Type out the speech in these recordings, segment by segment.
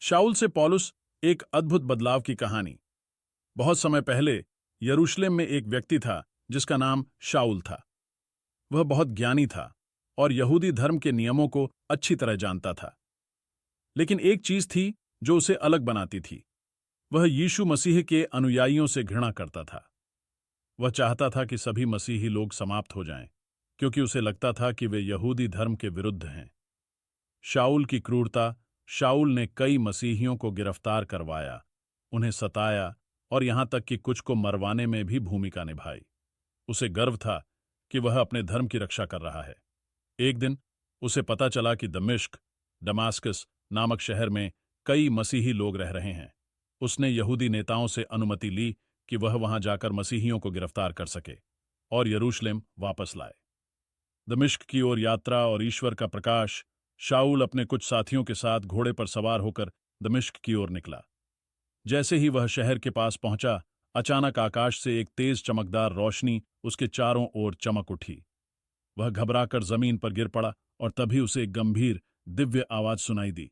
शाऊल से पौलुस, एक अद्भुत बदलाव की कहानी। बहुत समय पहले यरूशलेम में एक व्यक्ति था जिसका नाम शाऊल था। वह बहुत ज्ञानी था और यहूदी धर्म के नियमों को अच्छी तरह जानता था। लेकिन एक चीज थी जो उसे अलग बनाती थी। वह यीशु मसीह के अनुयायियों से घृणा करता था। वह चाहता था कि सभी मसीही लोग समाप्त हो जाएं, क्योंकि उसे लगता था कि वे यहूदी धर्म के विरुद्ध हैं। शाऊल की क्रूरता। शाऊल ने कई मसीहियों को गिरफ्तार करवाया, उन्हें सताया और यहां तक कि कुछ को मरवाने में भी भूमिका निभाई। उसे गर्व था कि वह अपने धर्म की रक्षा कर रहा है। एक दिन उसे पता चला कि दमास्कस नामक शहर में कई मसीही लोग रह रहे हैं। उसने यहूदी नेताओं से अनुमति ली कि वह वहां जाकर मसीहियों को गिरफ्तार कर सके और यरूशलेम वापस लाए। दमिश्क की ओर यात्रा और ईश्वर का प्रकाश। शाऊल अपने कुछ साथियों के साथ घोड़े पर सवार होकर दमिश्क की ओर निकला। जैसे ही वह शहर के पास पहुंचा, अचानक आकाश से एक तेज चमकदार रोशनी उसके चारों ओर चमक उठी। वह घबराकर जमीन पर गिर पड़ा और तभी उसे एक गंभीर, दिव्य आवाज सुनाई दी।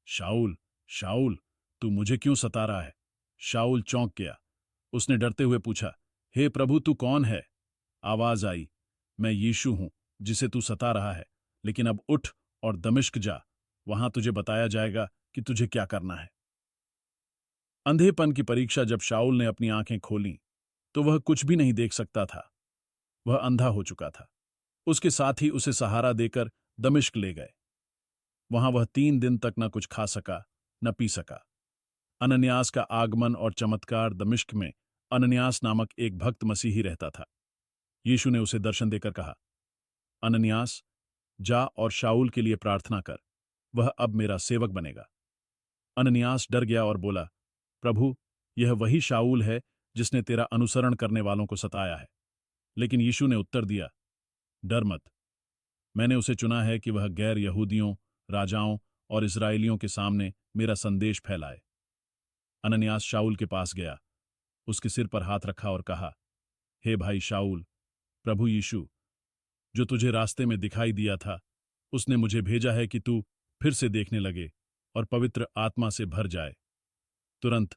शाऊल, शाऊल, तू मुझे क्यों सता रहा है? शाऊल चौंक गया। उसने डरते हुए पूछा, हे प्रभु, तू कौन है? आवाज आई, मैं यीशु हूं जिसे तू सता रहा है। लेकिन अब उठ और दमिश्क जा, वहां तुझे बताया जाएगा कि तुझे क्या करना है। अंधेपन की परीक्षा। जब शाऊल ने अपनी आंखें खोलीं तो वह कुछ भी नहीं देख सकता था। वह अंधा हो चुका था। उसके साथी उसे सहारा देकर दमिश्क ले गए। वहां वह 3 दिन तक न कुछ खा सका न पी सका। अनन्यास का आगमन और चमत्कार। दमिश्क में अनन्यास नामक एक भक्त मसीही रहता था। यीशु ने उसे दर्शन देकर कहा, अनन्यास, जा और शाऊल के लिए प्रार्थना कर, वह अब मेरा सेवक बनेगा। अनन्यास डर गया और बोला, प्रभु, यह वही शाऊल है जिसने तेरा अनुसरण करने वालों को सताया है। लेकिन यीशु ने उत्तर दिया, डर मत। मैंने उसे चुना है कि वह गैर यहूदियों, राजाओं और इस्राएलियों के सामने मेरा संदेश फैलाए। अनन्यास शाऊल के पास गया, उसके सिर पर हाथ रखा और कहा, हे भाई शाऊल, प्रभु यीशु जो तुझे रास्ते में दिखाई दिया था, उसने मुझे भेजा है कि तू फिर से देखने लगे और पवित्र आत्मा से भर जाए। तुरंत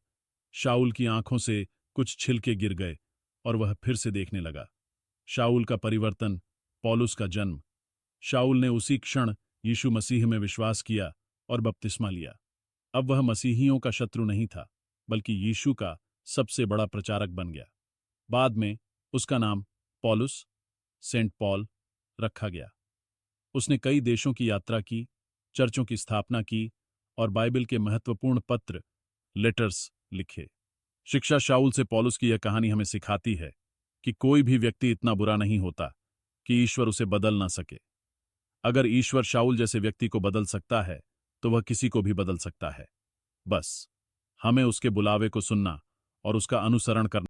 शाऊल की आंखों से कुछ छिलके गिर गए और वह फिर से देखने लगा। शाऊल का परिवर्तन। पौलुस का जन्म। शाऊल ने उसी क्षण यीशु मसीह में विश्वास किया और बपतिस्मा लिया। अब वह मसीहियों का शत्रु नहीं था, बल्कि यीशु का सबसे बड़ा प्रचारक बन गया। बाद में उसका नाम पौलुस, सेंट पॉल, रखा गया। उसने कई देशों की यात्रा की, चर्चों की स्थापना की और बाइबल के महत्वपूर्ण पत्र, लेटर्स, लिखे। शिक्षा। शाऊल से पौलुस की यह कहानी हमें सिखाती है कि कोई भी व्यक्ति इतना बुरा नहीं होता कि ईश्वर उसे बदल ना सके। अगर ईश्वर शाऊल जैसे व्यक्ति को बदल सकता है, तो वह किसी को भी बदल सकता है। बस हमें उसके बुलावे को सुनना और उसका अनुसरण करना